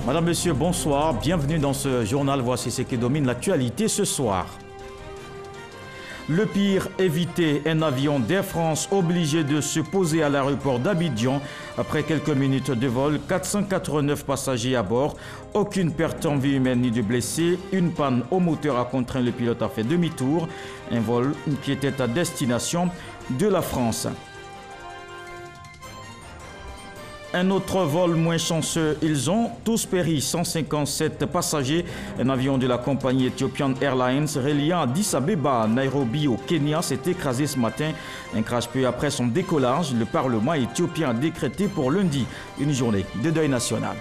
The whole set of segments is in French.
Madame, Monsieur, bonsoir. Bienvenue dans ce journal. Voici ce qui domine l'actualité ce soir. Le pire évité, un avion d'Air France obligé de se poser à l'aéroport d'Abidjan. Après quelques minutes de vol, 489 passagers à bord. Aucune perte en vie humaine ni de blessés. Une panne au moteur a contraint le pilote à faire demi-tour. Un vol qui était à destination de la France. Un autre vol moins chanceux, ils ont tous péri, 157 passagers. Un avion de la compagnie Ethiopian Airlines reliant Addis Abeba à Nairobi au Kenya s'est écrasé ce matin. Un crash peu après son décollage, le Parlement éthiopien a décrété pour lundi une journée de deuil national.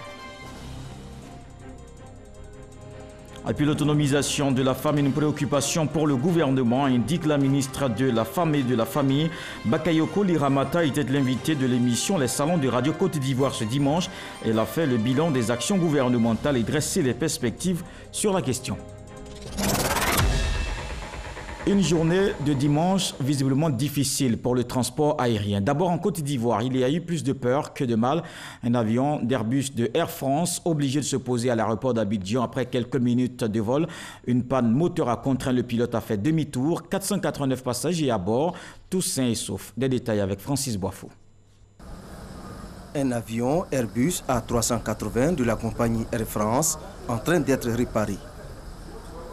Et puis l'autonomisation de la femme est une préoccupation pour le gouvernement, indique la ministre de la Femme et de la Famille. Bakayoko Liramata était l'invité de l'émission Les Salons de Radio Côte d'Ivoire ce dimanche. Elle a fait le bilan des actions gouvernementales et dressé les perspectives sur la question. Une journée de dimanche visiblement difficile pour le transport aérien. D'abord en Côte d'Ivoire, il y a eu plus de peur que de mal. Un avion d'Airbus de Air France obligé de se poser à l'aéroport d'Abidjan après quelques minutes de vol. Une panne moteur a contraint le pilote à faire demi-tour. 489 passagers à bord, tous sains et saufs. Des détails avec Francis Boifou. Un avion Airbus A380 de la compagnie Air France en train d'être réparé.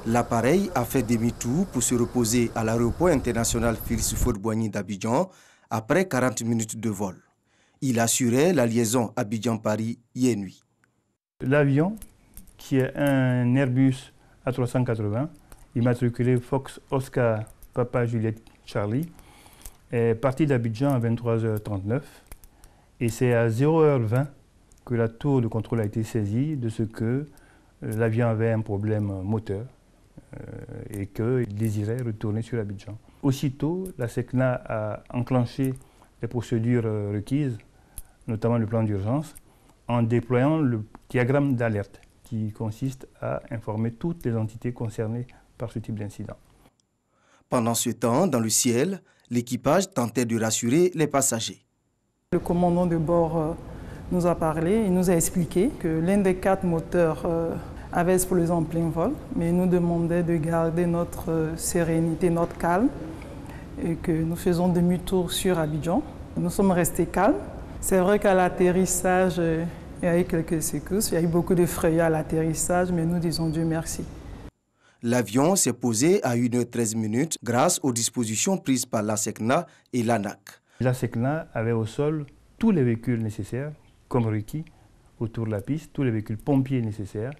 L'appareil a fait demi-tour pour se reposer à l'aéroport international Félix Houphouët-Boigny d'Abidjan après 40 minutes de vol. Il assurait la liaison Abidjan-Paris hier nuit. L'avion, qui est un Airbus A380, immatriculé Fox Oscar Papa Juliette Charlie, est parti d'Abidjan à 23h39 et c'est à 0h20 que la tour de contrôle a été saisie de ce que l'avion avait un problème moteur. Et qu'il désirait retourner sur Abidjan. Aussitôt, la SECNA a enclenché les procédures requises, notamment le plan d'urgence, en déployant le diagramme d'alerte qui consiste à informer toutes les entités concernées par ce type d'incident. Pendant ce temps, dans le ciel, l'équipage tentait de rassurer les passagers. Le commandant de bord nous a parlé, il nous a expliqué que l'un des 4 moteurs avait explosé en plein vol, mais il nous demandait de garder notre sérénité, notre calme, et que nous faisons demi-tour sur Abidjan. Nous sommes restés calmes. C'est vrai qu'à l'atterrissage, il y a eu quelques secousses, il y a eu beaucoup de frayeurs à l'atterrissage, mais nous disons Dieu merci. L'avion s'est posé à 1h13 grâce aux dispositions prises par la SECNA et l'ANAC. La SECNA avait au sol tous les véhicules nécessaires, comme requis, autour de la piste, tous les véhicules pompiers nécessaires,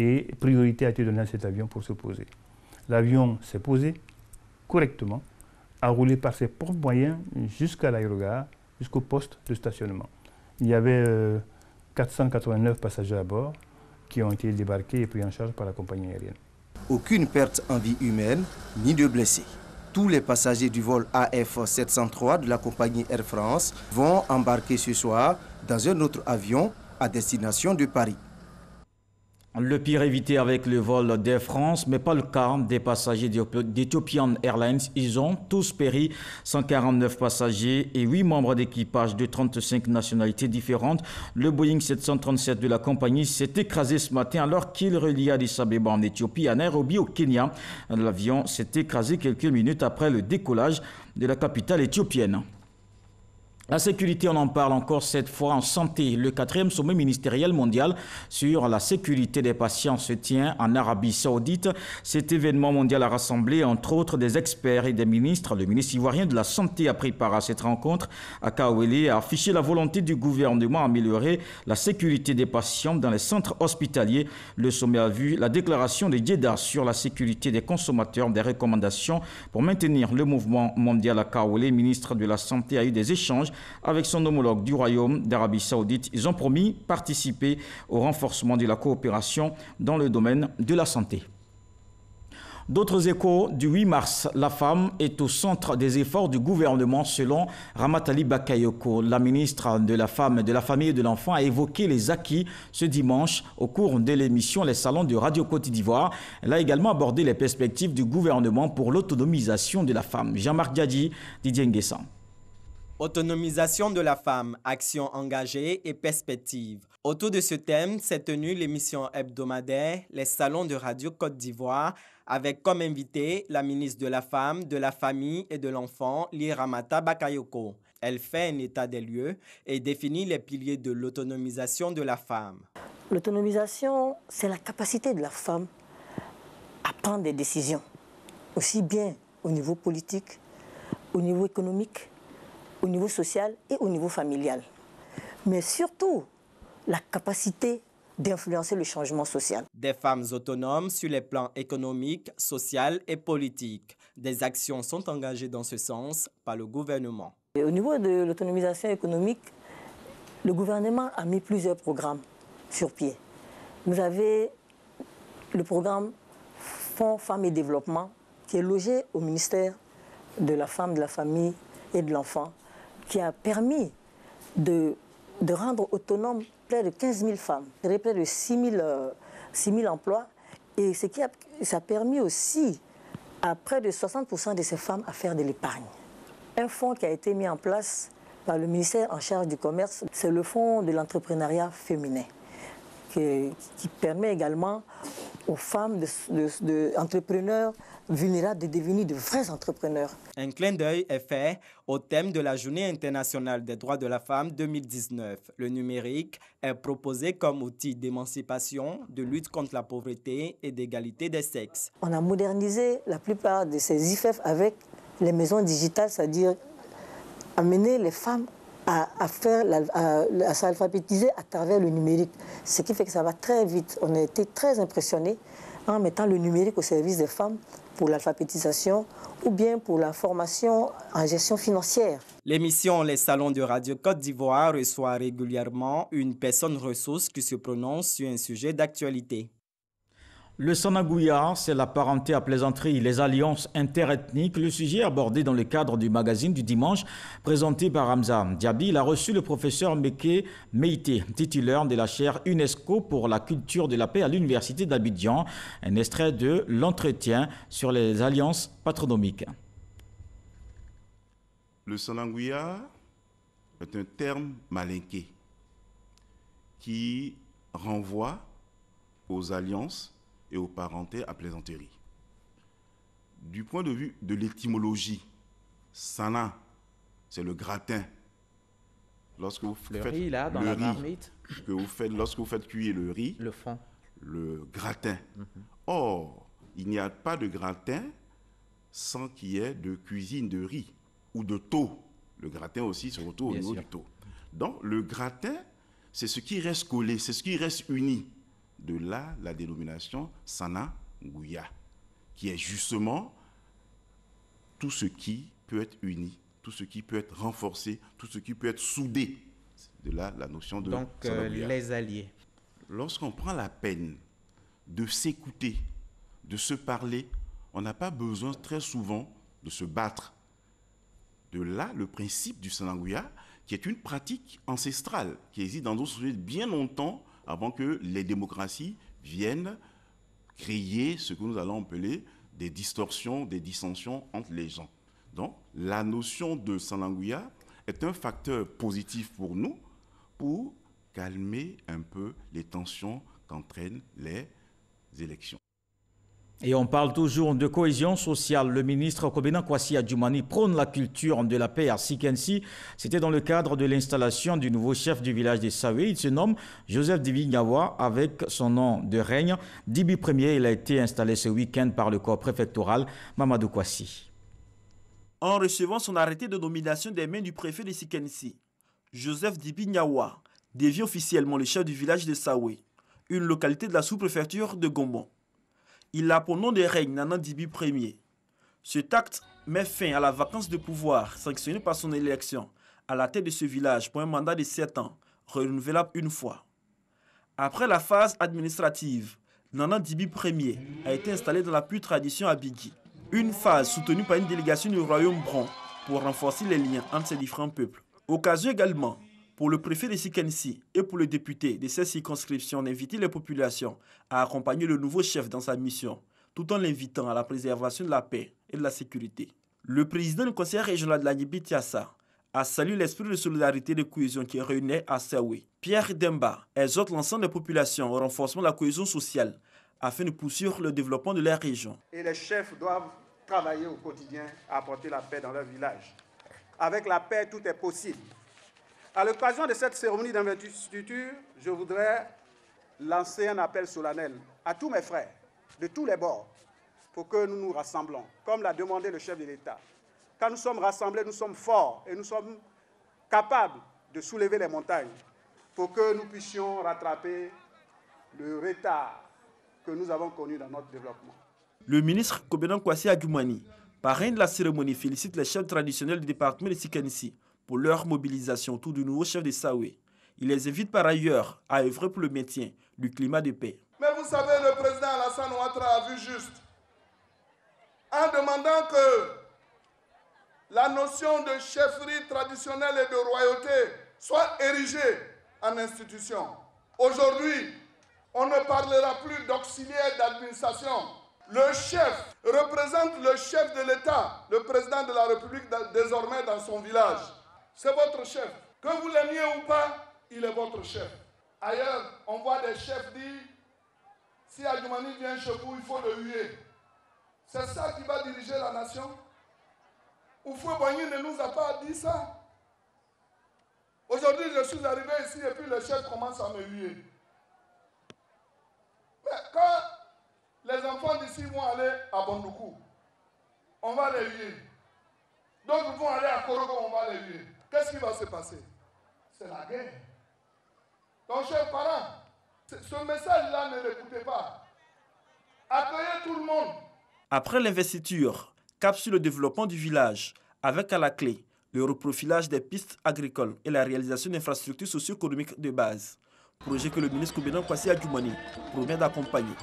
et priorité a été donnée à cet avion pour se poser. L'avion s'est posé correctement, a roulé par ses propres moyens jusqu'à l'aérogare, jusqu'au poste de stationnement. Il y avait 489 passagers à bord qui ont été débarqués et pris en charge par la compagnie aérienne. Aucune perte en vie humaine ni de blessés. Tous les passagers du vol AF703 de la compagnie Air France vont embarquer ce soir dans un autre avion à destination de Paris. Le pire évité avec le vol d'Air France, mais pas le cas des passagers d'Ethiopian Airlines. Ils ont tous péri, 149 passagers et 8 membres d'équipage de 35 nationalités différentes. Le Boeing 737 de la compagnie s'est écrasé ce matin alors qu'il reliait Addis Abeba en Éthiopie à Nairobi au Kenya. L'avion s'est écrasé quelques minutes après le décollage de la capitale éthiopienne. La sécurité, on en parle encore cette fois en santé. Le 4e sommet ministériel mondial sur la sécurité des patients se tient en Arabie Saoudite. Cet événement mondial a rassemblé entre autres des experts et des ministres. Le ministre ivoirien de la Santé a pris part à cette rencontre. Akawele a affiché la volonté du gouvernement d'améliorer la sécurité des patients dans les centres hospitaliers. Le sommet a vu la déclaration de Jeddah sur la sécurité des consommateurs, des recommandations pour maintenir le mouvement mondial. Akawele, ministre de la Santé, a eu des échanges avec son homologue du Royaume d'Arabie Saoudite. Ils ont promis participer au renforcement de la coopération dans le domaine de la santé. D'autres échos du 8 mars, la femme est au centre des efforts du gouvernement selon Ramatali Bakayoko. La ministre de la Femme, de la Famille et de l'Enfant a évoqué les acquis ce dimanche au cours de l'émission Les Salons de Radio Côte d'Ivoire. Elle a également abordé les perspectives du gouvernement pour l'autonomisation de la femme. Jean-Marc Diadji, Didier Nguessan. Autonomisation de la femme, actions engagées et perspectives. Autour de ce thème s'est tenue l'émission hebdomadaire Les Salons de Radio Côte d'Ivoire avec comme invité la ministre de la Femme, de la Famille et de l'Enfant, Liramata Bakayoko. Elle fait un état des lieux et définit les piliers de l'autonomisation de la femme. L'autonomisation, c'est la capacité de la femme à prendre des décisions, aussi bien au niveau politique, au niveau économique, au niveau social et au niveau familial. Mais surtout, la capacité d'influencer le changement social. Des femmes autonomes sur les plans économiques, social et politique. Des actions sont engagées dans ce sens par le gouvernement. Et au niveau de l'autonomisation économique, le gouvernement a mis plusieurs programmes sur pied. Vous avez le programme Fonds Femmes et Développement qui est logé au ministère de la Femme, de la Famille et de l'Enfant, qui a permis de rendre autonomes près de 15 000 femmes, près de 6 000 emplois. Et ça a permis aussi à près de 60% de ces femmes à faire de l'épargne. Un fonds qui a été mis en place par le ministère en charge du commerce, c'est le fonds de l'entrepreneuriat féminin, qui permet également aux femmes d'entrepreneurs vulnérables de devenir de vrais entrepreneurs. Un clin d'œil est fait au thème de la Journée internationale des droits de la femme 2019. Le numérique est proposé comme outil d'émancipation, de lutte contre la pauvreté et d'égalité des sexes. On a modernisé la plupart de ces IFEF avec les maisons digitales, c'est-à-dire amener les femmes à s'alphabétiser à travers le numérique. Ce qui fait que ça va très vite. On a été très impressionnés en mettant le numérique au service des femmes pour l'alphabétisation ou bien pour la formation en gestion financière. L'émission Les Salons de Radio Côte d'Ivoire reçoit régulièrement une personne ressource qui se prononce sur un sujet d'actualité. Le Sanagouya, c'est la parenté à plaisanterie, les alliances interethniques. Le sujet abordé dans le cadre du magazine du dimanche, présenté par Hamza Diaby. Il a reçu le professeur Meke Meïté, titulaire de la chaire UNESCO pour la culture de la paix à l'université d'Abidjan. Un extrait de l'entretien sur les alliances patronymiques. Le Sanagouya est un terme malinké qui renvoie aux alliances et aux parentés à plaisanterie. Du point de vue de l'étymologie, sana, c'est le gratin. Lorsque vous le faites riz, là, dans la marmite. Que vous faites, lorsque vous faites cuire le riz, le fond, le gratin. Or, il n'y a pas de gratin sans qu'il y ait de cuisine de riz ou de taux. Le gratin aussi se retrouve au niveau du taux. Donc, le gratin, c'est ce qui reste collé, c'est ce qui reste uni. De là, la dénomination Sanagouya, qui est justement tout ce qui peut être uni, tout ce qui peut être renforcé, tout ce qui peut être soudé. De là, la notion de Sanagouya. Les alliés. Lorsqu'on prend la peine de s'écouter, de se parler, on n'a pas besoin très souvent de se battre. De là, le principe du Sanagouya, qui est une pratique ancestrale, qui existe dans d'autres sociétés bien longtemps, avant que les démocraties viennent créer ce que nous allons appeler des distorsions, des dissensions entre les gens. Donc, la notion de Sanagouya est un facteur positif pour nous, pour calmer un peu les tensions qu'entraînent les élections. Et on parle toujours de cohésion sociale. Le ministre Kobena Kwasi Adjoumani prône la culture de la paix à Sikensi. C'était dans le cadre de l'installation du nouveau chef du village de Sawe. Il se nomme Joseph Dibi Ngawa avec son nom de règne. Dibi Premier, il a été installé ce week-end par le corps préfectoral Mamadou Kwasi. En recevant son arrêté de nomination des mains du préfet de Sikensi, Joseph Dibi Ngawa devient officiellement le chef du village de Sawe, une localité de la sous-préfecture de Gombon. Il a pour nom de règne Nana Dibi Premier. Cet acte met fin à la vacance de pouvoir sanctionnée par son élection à la tête de ce village pour un mandat de 7 ans, renouvelable une fois. Après la phase administrative, Nana Dibi Premier a été installé dans la pure tradition Abidji, une phase soutenue par une délégation du royaume Bron pour renforcer les liens entre ces différents peuples. Occasion également pour le préfet de Sikensi et pour le député de cette circonscription d'inviter les populations à accompagner le nouveau chef dans sa mission, tout en l'invitant à la préservation de la paix et de la sécurité. Le président du conseil régional de la Nibi Tiassa a salué l'esprit de solidarité et de cohésion qui réunait à Saoué. Pierre Demba exhorte l'ensemble des populations au renforcement de la cohésion sociale afin de poursuivre le développement de leur région. Et les chefs doivent travailler au quotidien à apporter la paix dans leur village. Avec la paix, tout est possible. À l'occasion de cette cérémonie d'investiture, je voudrais lancer un appel solennel à tous mes frères de tous les bords pour que nous nous rassemblons, comme l'a demandé le chef de l'État. Quand nous sommes rassemblés, nous sommes forts et nous sommes capables de soulever les montagnes pour que nous puissions rattraper le retard que nous avons connu dans notre développement. Le ministre Kobenan Kwasi Adjoumani, parrain de la cérémonie, félicite les chefs traditionnels du département de Sikansi pour leur mobilisation autour du nouveau chef de Saoué. Il les invite par ailleurs à œuvrer pour le maintien du climat de paix. Mais vous savez, le président Alassane Ouattara a vu juste en demandant que la notion de chefferie traditionnelle et de royauté soit érigée en institution. Aujourd'hui, on ne parlera plus d'auxiliaire d'administration. Le chef représente le chef de l'État, le président de la République désormais dans son village. C'est votre chef. Que vous l'aimiez ou pas, il est votre chef. Ailleurs, on voit des chefs dire, si Adjoumani vient chez vous, il faut le huer. C'est ça qui va diriger la nation? Oufoué Boigny ne nous a pas dit ça. Aujourd'hui, je suis arrivé ici et puis le chef commence à me huer. Mais quand les enfants d'ici vont aller à Bondoukou, on va les huer. D'autres vont aller à Korogo, on va les huer. Qu'est-ce qui va se passer? C'est la guerre. Donc, chers parents, ce message-là, ne l'écoutez pas. Accueillez tout le monde. Après l'investiture, cap sur le développement du village, avec à la clé le reprofilage des pistes agricoles et la réalisation d'infrastructures socio-économiques de base. Projet que le ministre Kobenan Kwasi Adjoumani promet d'accompagner.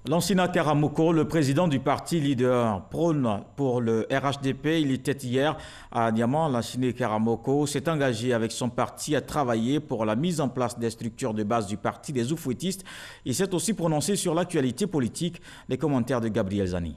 Lansina Karamoko, le président du parti leader prône pour le RHDP, il était hier à Niamey. Lansina Karamoko s'est engagé avec son parti à travailler pour la mise en place des structures de base du parti des Oufouettistes. Il s'est aussi prononcé sur l'actualité politique. Les commentaires de Gabriel Zani.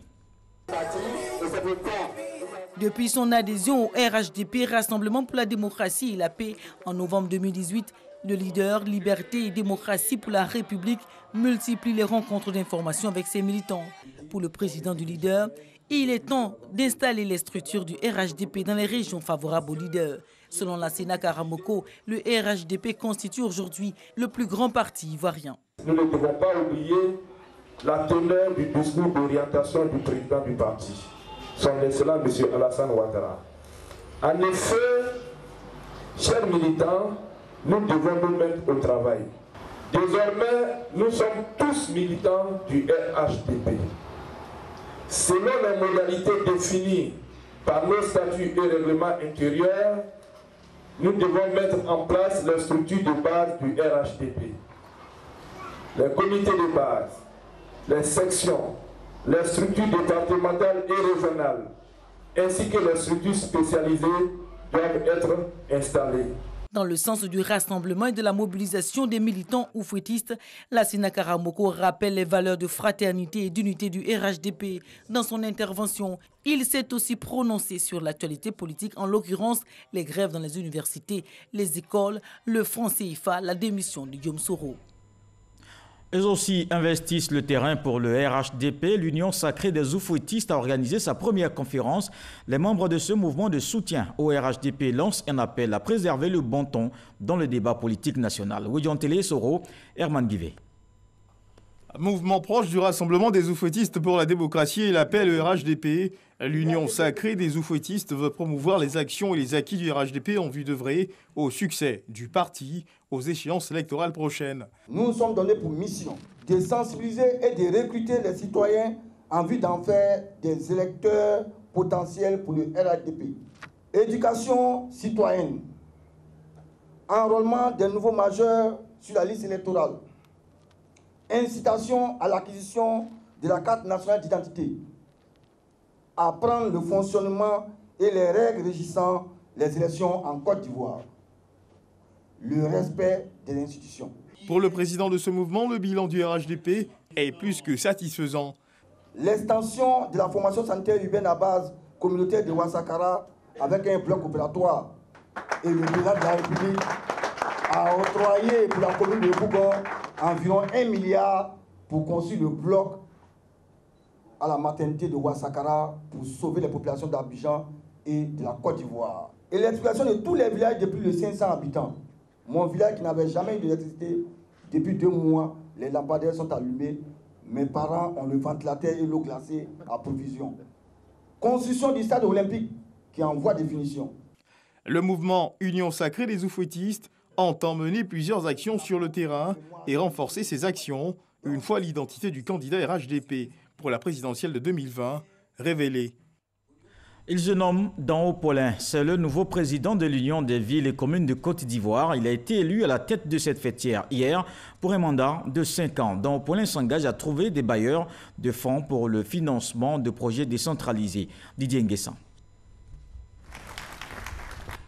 Depuis son adhésion au RHDP, Rassemblement pour la démocratie et la paix, en novembre 2018, le leader Liberté et démocratie pour la République multiplie les rencontres d'information avec ses militants. Pour le président du leader, il est temps d'installer les structures du RHDP dans les régions favorables au leader. Selon Lansina Karamoko, le RHDP constitue aujourd'hui le plus grand parti ivoirien. Nous ne devons pas oublier la teneur du discours d'orientation du président du parti, son excellent M. Alassane Ouattara. En effet, chers militants, nous devons nous mettre au travail. Désormais, nous sommes tous militants du RHDP. Selon les modalités définies par nos statuts et règlements intérieurs, nous devons mettre en place les structures de base du RHDP. Les comités de base, les sections, les structures départementales et régionales, ainsi que les structures spécialisées doivent être installées. Dans le sens du rassemblement et de la mobilisation des militants oufouettistes, Lansina Karamoko rappelle les valeurs de fraternité et d'unité du RHDP. Dans son intervention, il s'est aussi prononcé sur l'actualité politique, en l'occurrence les grèves dans les universités, les écoles, le franc CFA, la démission de Guillaume Soro. Eux aussi investissent le terrain pour le RHDP. L'Union sacrée des Oufouettistes a organisé sa première conférence. Les membres de ce mouvement de soutien au RHDP lancent un appel à préserver le bon ton dans le débat politique national. Ouidjan Télé, Soro, Herman Guivet. Mouvement proche du Rassemblement des Oufouettistes pour la démocratie et la paix, le RHDP. L'Union sacrée des Oufouettistes veut promouvoir les actions et les acquis du RHDP en vue d'œuvrer au succès du parti aux échéances électorales prochaines. Nous nous sommes donnés pour mission de sensibiliser et de recruter les citoyens en vue d'en faire des électeurs potentiels pour le RHDP. Éducation citoyenne, enrôlement des nouveaux majeurs sur la liste électorale, incitation à l'acquisition de la carte nationale d'identité, apprendre le fonctionnement et les règles régissant les élections en Côte d'Ivoire, le respect des institutions. Pour le président de ce mouvement, le bilan du RHDP est plus que satisfaisant. L'extension de la formation sanitaire urbaine à base communautaire de Ouassakara avec un bloc opératoire. Et le président de la République a octroyé pour la commune de Bougon environ 1 milliard pour construire le bloc à la maternité de Ouassakara pour sauver les populations d'Abidjan et de la Côte d'Ivoire. Et l'exploitation de tous les villages de plus de 500 habitants. Mon village qui n'avait jamais eu d'électricité, depuis 2 mois, les lampadaires sont allumés. Mes parents ont le ventilateur et l'eau glacée à provision. Construction du stade olympique qui est en voie de finition. Le mouvement Union Sacrée des Oufouettistes entend mener plusieurs actions sur le terrain et renforcer ces actions une fois l'identité du candidat RHDP pour la présidentielle de 2020 révélée. Il se nomme Dao Paulin. C'est le nouveau président de l'Union des villes et communes de Côte d'Ivoire. Il a été élu à la tête de cette fêtière hier pour un mandat de 5 ans. Dao Paulin s'engage à trouver des bailleurs de fonds pour le financement de projets décentralisés. Didier Nguessan.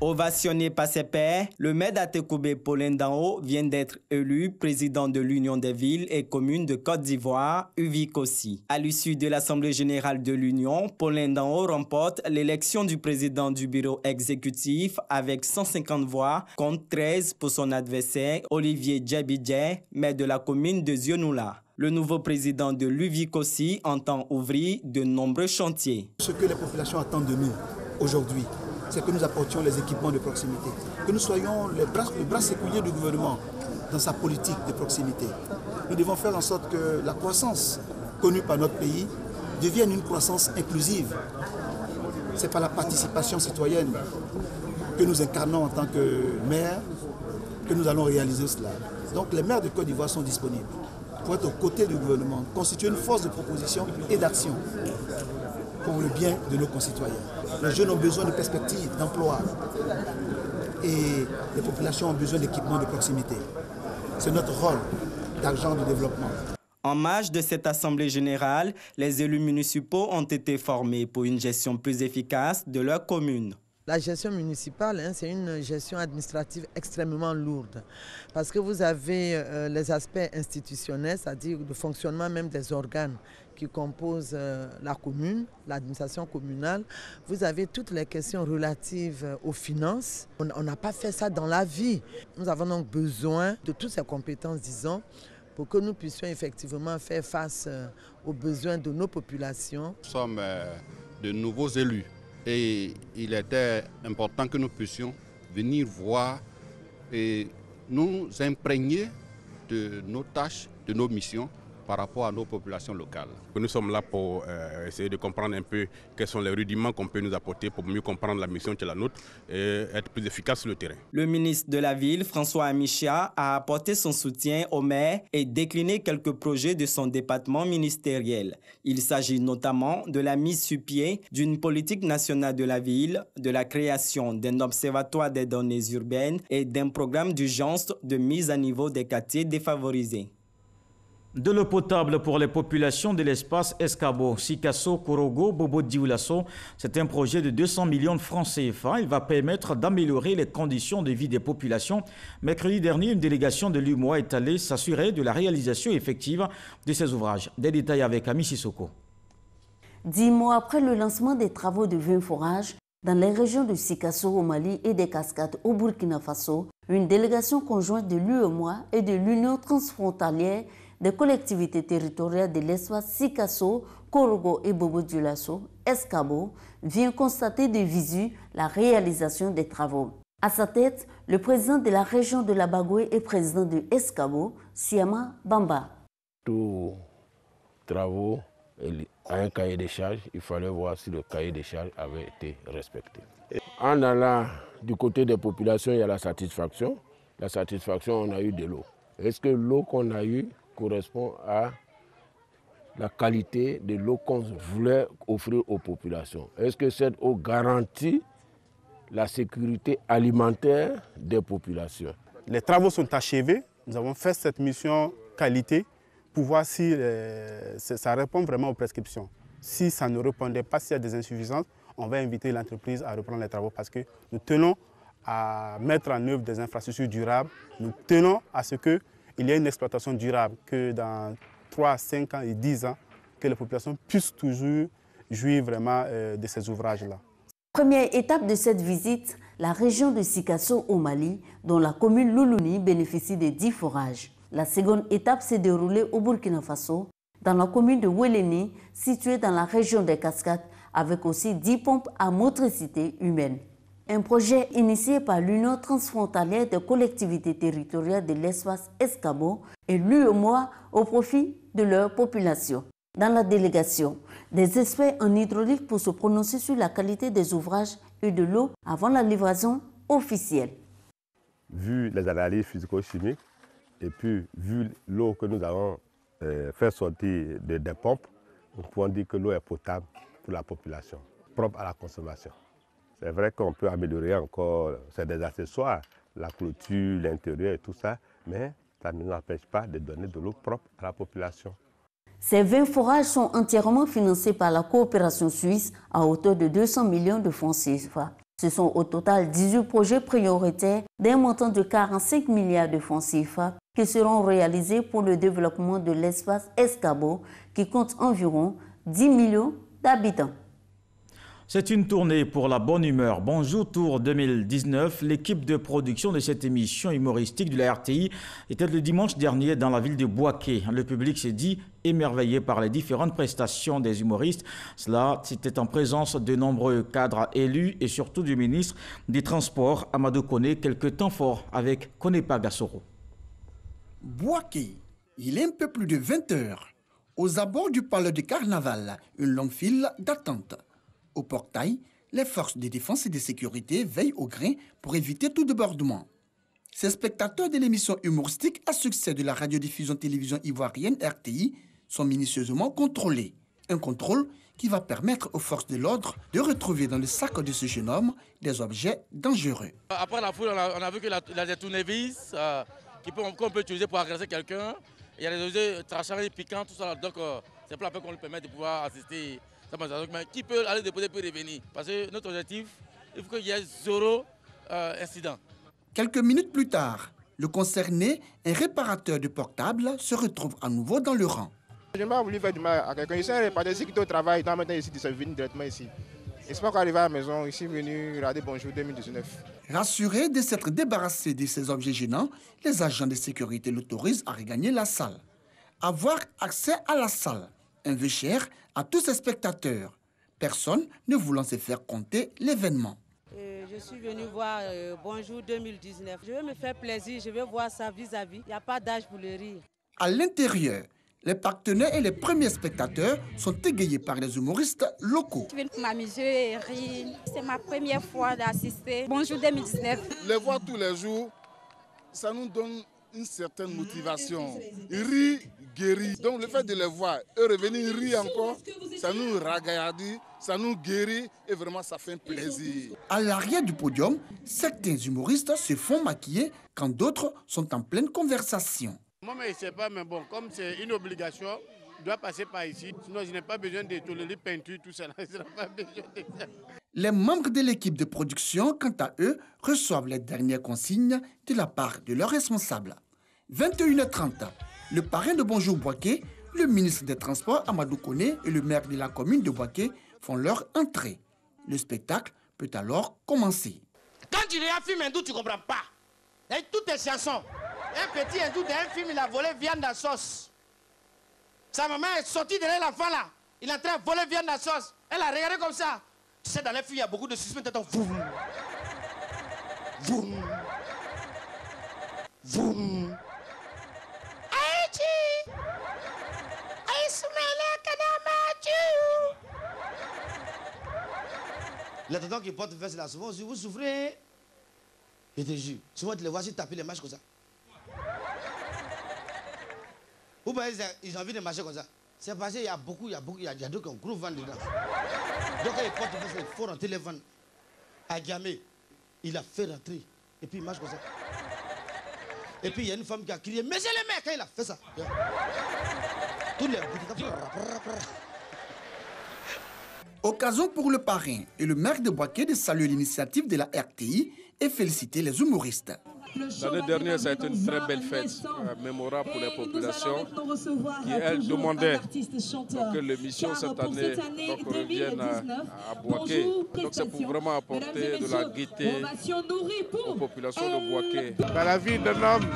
Ovationné par ses pairs, le maire d'Atekoubé, Paulin Dao, vient d'être élu président de l'Union des villes et communes de Côte d'Ivoire, UVICOSI. À l'issue de l'Assemblée générale de l'Union, Paulin Dao remporte l'élection du président du bureau exécutif avec 150 voix contre 13 pour son adversaire, Olivier Djabidje, maire de la commune de Zionoula. Le nouveau président de l'UVICOSI entend ouvrir de nombreux chantiers. Ce que les populations attendent de nous aujourd'hui, c'est que nous apportions les équipements de proximité, que nous soyons le bras séculier du gouvernement dans sa politique de proximité. Nous devons faire en sorte que la croissance connue par notre pays devienne une croissance inclusive. C'est par la participation citoyenne que nous incarnons en tant que maire que nous allons réaliser cela. Donc les maires de Côte d'Ivoire sont disponibles pour être aux côtés du gouvernement, constituer une force de proposition et d'action pour le bien de nos concitoyens. Les jeunes ont besoin de perspectives, d'emploi et les populations ont besoin d'équipements de proximité. C'est notre rôle d'agent de développement. En marge de cette assemblée générale, les élus municipaux ont été formés pour une gestion plus efficace de leur commune. La gestion municipale, c'est une gestion administrative extrêmement lourde parce que vous avez les aspects institutionnels, c'est-à-dire le fonctionnement même des organes qui composent la commune, l'administration communale. Vous avez toutes les questions relatives aux finances. On n'a pas fait ça dans la vie. Nous avons donc besoin de toutes ces compétences, disons, pour que nous puissions effectivement faire face aux besoins de nos populations. Nous sommes de nouveaux élus. Et il était important que nous puissions venir voir et nous imprégner de nos tâches, de nos missions par rapport à nos populations locales. Nous sommes là pour essayer de comprendre un peu quels sont les rudiments qu'on peut nous apporter pour mieux comprendre la mission qui est la nôtre et être plus efficace sur le terrain. Le ministre de la Ville, François Amichia, a apporté son soutien au maire et décliné quelques projets de son département ministériel. Il s'agit notamment de la mise sur pied d'une politique nationale de la ville, de la création d'un observatoire des données urbaines et d'un programme d'urgence de mise à niveau des quartiers défavorisés. De l'eau potable pour les populations de l'espace Escabo, Sikasso, Korogo, Bobo Dioulasso, c'est un projet de 200 millions de francs CFA. Il va permettre d'améliorer les conditions de vie des populations. Mercredi dernier, une délégation de l'UMOA est allée s'assurer de la réalisation effective de ces ouvrages. Des détails avec Ami Sissoko. 10 mois après le lancement des travaux de 20 forages dans les régions de Sikasso au Mali et des Cascades au Burkina Faso, une délégation conjointe de l'UMOA et de l'Union transfrontalière des collectivités territoriales de l'espace Sikasso, Korogo et Bobo Dioulasso, Escabo, vient constater de visu la réalisation des travaux. À sa tête, le président de la région de la Bagoué et président de Escabo, Siama Bamba. Tous travaux à un cahier des charges, il fallait voir si le cahier des charges avait été respecté. En allant du côté des populations, il y a la satisfaction. La satisfaction, on a eu de l'eau. Est-ce que l'eau qu'on a eue correspond à la qualité de l'eau qu'on voulait offrir aux populations? Est-ce que cette eau garantit la sécurité alimentaire des populations? Les travaux sont achevés. Nous avons fait cette mission qualité pour voir si ça répond vraiment aux prescriptions. Si ça ne répondait pas, s'il y a des insuffisances, on va inviter l'entreprise à reprendre les travaux parce que nous tenons à mettre en œuvre des infrastructures durables. Nous tenons à ce qu'il y ait une exploitation durable, que dans 3, 5 ans et 10 ans, que les populations puissent toujours jouir vraiment de ces ouvrages-là. Première étape de cette visite, la région de Sikasso au Mali, dont la commune Loulouni bénéficie de 10 forages. La seconde étape s'est déroulée au Burkina Faso, dans la commune de Wéléni, située dans la région des Cascades, avec aussi 10 pompes à motricité humaine. Un projet initié par l'Union transfrontalière des collectivités territoriales de l'espace Escabo et l'UEMOA au profit de leur population. Dans la délégation, des experts en hydraulique pour se prononcer sur la qualité des ouvrages et de l'eau avant la livraison officielle. Vu les analyses physico-chimiques et puis vu l'eau que nous avons fait sortir des pompes, nous pouvons dire que l'eau est potable pour la population, propre à la consommation. C'est vrai qu'on peut améliorer encore, c'est des accessoires, la clôture, l'intérieur et tout ça, mais ça ne nous empêche pas de donner de l'eau propre à la population. Ces 20 forages sont entièrement financés par la coopération suisse à hauteur de 200 millions de francs CFA. Ce sont au total 18 projets prioritaires d'un montant de 45 milliards de francs CFA qui seront réalisés pour le développement de l'espace Escabo qui compte environ 10 millions d'habitants. C'est une tournée pour la bonne humeur. Bonjour Tour 2019. L'équipe de production de cette émission humoristique de la RTI était le dimanche dernier dans la ville de Bouaké. Le public s'est dit émerveillé par les différentes prestations des humoristes. Cela, c'était en présence de nombreux cadres élus et surtout du ministre des Transports, Amadou Koné, quelques temps forts avec Konepa Gassoro. Bouaké, il est un peu plus de 20 heures. Aux abords du palais de carnaval, une longue file d'attente. Au portail, les forces de défense et de sécurité veillent au grain pour éviter tout débordement. Ces spectateurs de l'émission humoristique à succès de la radiodiffusion-télévision ivoirienne RTI sont minutieusement contrôlés. Un contrôle qui va permettre aux forces de l'ordre de retrouver dans le sac de ce jeune homme des objets dangereux. Après la foule, on a vu qu'il a des tournevis qu'on peut utiliser pour agresser quelqu'un. Il y a des objets tranchants et piquants, tout ça. Donc c'est pour la peine qu'on lui permet de pouvoir assister. Mais qui peut aller déposer peut revenir. Parce que notre objectif, il faut qu'il y ait zéro incident. Quelques minutes plus tard, le concerné, un réparateur de portable, se retrouve à nouveau dans le rang. Je n'ai pas voulu faire du mal à quelqu'un. Je suis un réparateur ici qui est au travail. Maintenant, ici, je suis venu directement ici. J'espère qu'arriver à la maison, ici, venu regarder Bonjour 2019. Rassurés de s'être débarrassés de ces objets gênants, les agents de sécurité l'autorisent à regagner la salle. Avoir accès à la salle, un vœu cher à tous ces spectateurs, personne ne voulant se faire compter l'événement. Je suis venu voir Bonjour 2019. Je vais me faire plaisir, je vais voir ça vis-à-vis. Il n'y a pas d'âge pour le rire. À l'intérieur, les partenaires et les premiers spectateurs sont égayés par les humoristes locaux. Je viens pour m'amuser et rire. C'est ma première fois d'assister Bonjour 2019. Les voir tous les jours, ça nous donne une certaine motivation. Rire, guérit. Donc le fait de les voir et revenir rire encore, ça nous ragaillardit, ça nous guérit et vraiment ça fait un plaisir. À l'arrière du podium, certains humoristes se font maquiller quand d'autres sont en pleine conversation. Moi, je ne sais pas, mais bon, comme c'est une obligation, je dois passer par ici. Sinon, je n'ai pas besoin de tolérer peinture, tout ça. Je n'ai pas besoin de ça. Les membres de l'équipe de production, quant à eux, reçoivent les dernières consignes de la part de leurs responsables. 21h30, le parrain de Bonjour Bouaké, le ministre des Transports Amadou Koné et le maire de la commune de Bouaké font leur entrée. Le spectacle peut alors commencer. Quand tu regardes un film hindou, tu ne comprends pas. Et toutes tes chansons. Un petit hindou d'un film, il a volé viande à sauce. Sa maman est sortie derrière l'enfant là. Il est en train de voler viande à sauce. Elle a regardé comme ça. Tu sais, dans les films, il y a beaucoup de suspens. Voum. Voum. Voum. Aïchi. Aïsumele Kanamatu. Les tontons qui portent veste là, souvent, si vous souffrez, je te jure, souvent tu les vois si taper les marches comme ça. Ou bien ils ont envie de marcher comme ça. C'est parce qu'il y a beaucoup, il y a d'autres qui ont gros vent dedans. Donc quand ils portent veste, il faut rentrer les vents. À Gamé, il a fait rentrer. Et puis il marche comme ça. Et puis il y a une femme qui a crié, mais c'est le mec quand il a fait ça. Tous les Occasion pour le parrain et le maire de Bouaké de saluer l'initiative de la RTI et féliciter les humoristes. L'année dernière, ça a été une très belle fête, mémorable pour les populations qui, elles, demandaient que l'émission cette année revienne à Bouaké. Donc c'est pour vraiment apporter de la gaieté aux populations de Bouaké. Dans la vie d'un homme,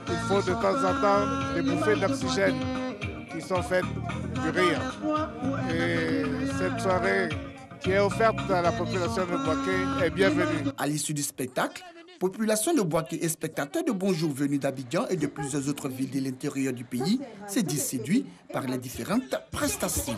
il faut de temps en temps des bouffées d'oxygène qui sont faites du rire. Et cette soirée qui est offerte à la population de Bouaké est bienvenue. À l'issue du spectacle, population de Bouaké et spectateurs de Bonjour venus d'Abidjan et de plusieurs autres villes de l'intérieur du pays se disent séduits par les différentes prestations.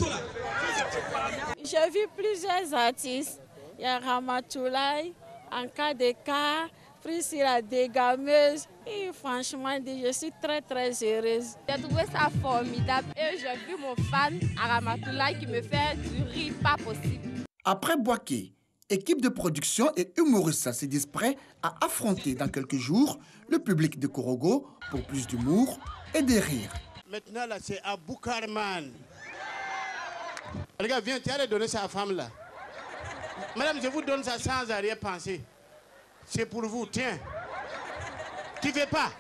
J'ai vu plusieurs artistes. Il y a Ramatoulaye, Anka Deka, Priscilla Dégameuse. Et franchement, je suis très heureuse. J'ai trouvé ça formidable et j'ai vu mon fan Ramatoulaye qui me fait du rire pas possible. Après Bouaké, équipe de production et humoristes se disent prêts à affronter dans quelques jours le public de Korogo pour plus d'humour et de rire. Maintenant, là, c'est à Boukarman. Regarde, viens, tu as donné ça à la femme là. Madame, je vous donne ça sans arrière-pensée. C'est pour vous, tiens. Tu ne veux pas?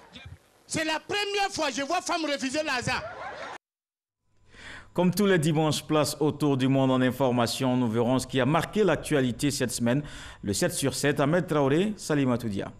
C'est la première fois que je vois femme refuser l'argent. Comme tous les dimanches, place autour du monde en information. Nous verrons ce qui a marqué l'actualité cette semaine. Le 7 sur 7, Ahmed Traoré, Salimata Dia.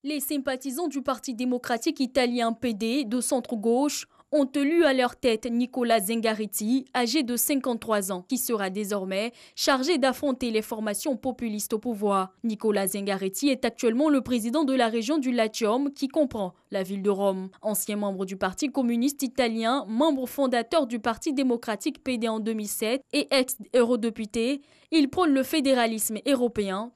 Les sympathisants du Parti démocratique italien PD de centre-gauche ont élu à leur tête Nicola Zingaretti, âgé de 53 ans, qui sera désormais chargé d'affronter les formations populistes au pouvoir. Nicola Zingaretti est actuellement le président de la région du Latium, qui comprend la ville de Rome. Ancien membre du Parti communiste italien, membre fondateur du Parti démocratique PD en 2007 et ex-eurodéputé, il prône le fédéralisme européen.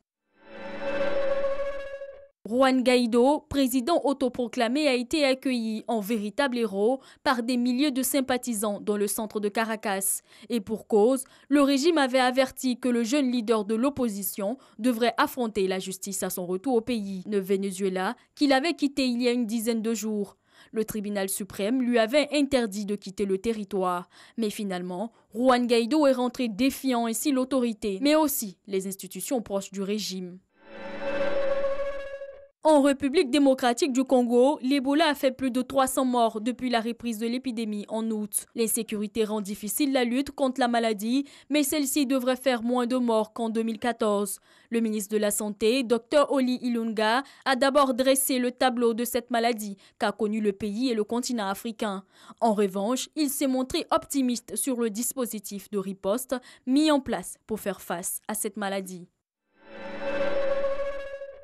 Juan Guaido, président autoproclamé, a été accueilli en véritable héros par des milliers de sympathisants dans le centre de Caracas. Et pour cause, le régime avait averti que le jeune leader de l'opposition devrait affronter la justice à son retour au pays, le Venezuela, qu'il avait quitté il y a une dizaine de jours. Le tribunal suprême lui avait interdit de quitter le territoire. Mais finalement, Juan Guaido est rentré défiant ainsi l'autorité, mais aussi les institutions proches du régime. En République démocratique du Congo, l'Ebola a fait plus de 300 morts depuis la reprise de l'épidémie en août. L'insécurité rend difficile la lutte contre la maladie, mais celle-ci devrait faire moins de morts qu'en 2014. Le ministre de la Santé, Dr Oli Ilunga, a d'abord dressé le tableau de cette maladie qu'a connu le pays et le continent africain. En revanche, il s'est montré optimiste sur le dispositif de riposte mis en place pour faire face à cette maladie.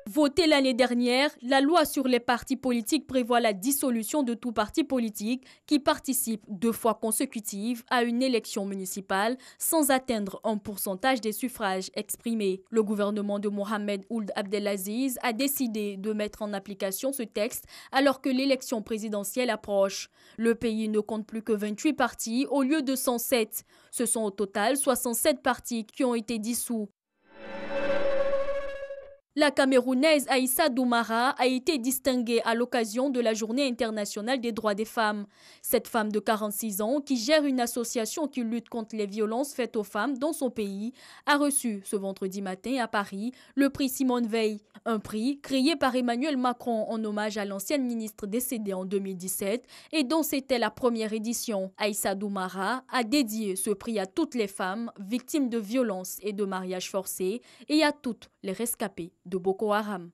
Votée l'année dernière, la loi sur les partis politiques prévoit la dissolution de tout parti politique qui participe 2 fois consécutives à une élection municipale sans atteindre un pourcentage des suffrages exprimés. Le gouvernement de Mohamed Ould Abdelaziz a décidé de mettre en application ce texte alors que l'élection présidentielle approche. Le pays ne compte plus que 28 partis au lieu de 107. Ce sont au total 67 partis qui ont été dissous. La Camerounaise Aïssa Doumara a été distinguée à l'occasion de la Journée internationale des droits des femmes. Cette femme de 46 ans, qui gère une association qui lutte contre les violences faites aux femmes dans son pays, a reçu ce vendredi matin à Paris le prix Simone Veil, un prix créé par Emmanuel Macron en hommage à l'ancienne ministre décédée en 2017 et dont c'était la première édition. Aïssa Doumara a dédié ce prix à toutes les femmes victimes de violences et de mariages forcés et à toutes les rescapées de Boko Haram.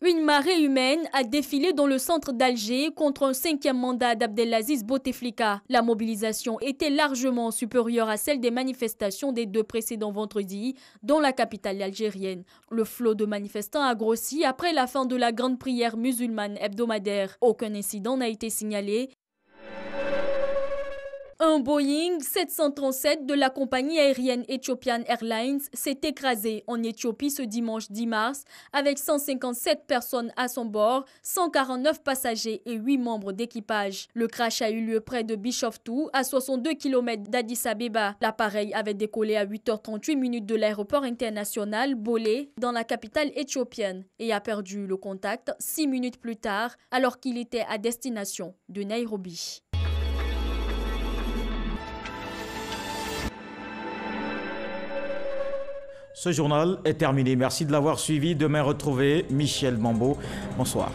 Une marée humaine a défilé dans le centre d'Alger contre un 5e mandat d'Abdelaziz Bouteflika. La mobilisation était largement supérieure à celle des manifestations des 2 précédents vendredis dans la capitale algérienne. Le flot de manifestants a grossi après la fin de la grande prière musulmane hebdomadaire. Aucun incident n'a été signalé. Un Boeing 737 de la compagnie aérienne Ethiopian Airlines s'est écrasé en Éthiopie ce dimanche 10 mars avec 157 personnes à son bord, 149 passagers et 8 membres d'équipage. Le crash a eu lieu près de Bishoftu, à 62 km d'Addis Abeba. L'appareil avait décollé à 8h38 de l'aéroport international Bolé dans la capitale éthiopienne et a perdu le contact 6 minutes plus tard alors qu'il était à destination de Nairobi. Ce journal est terminé. Merci de l'avoir suivi. Demain, retrouvez Michel Mambo. Bonsoir.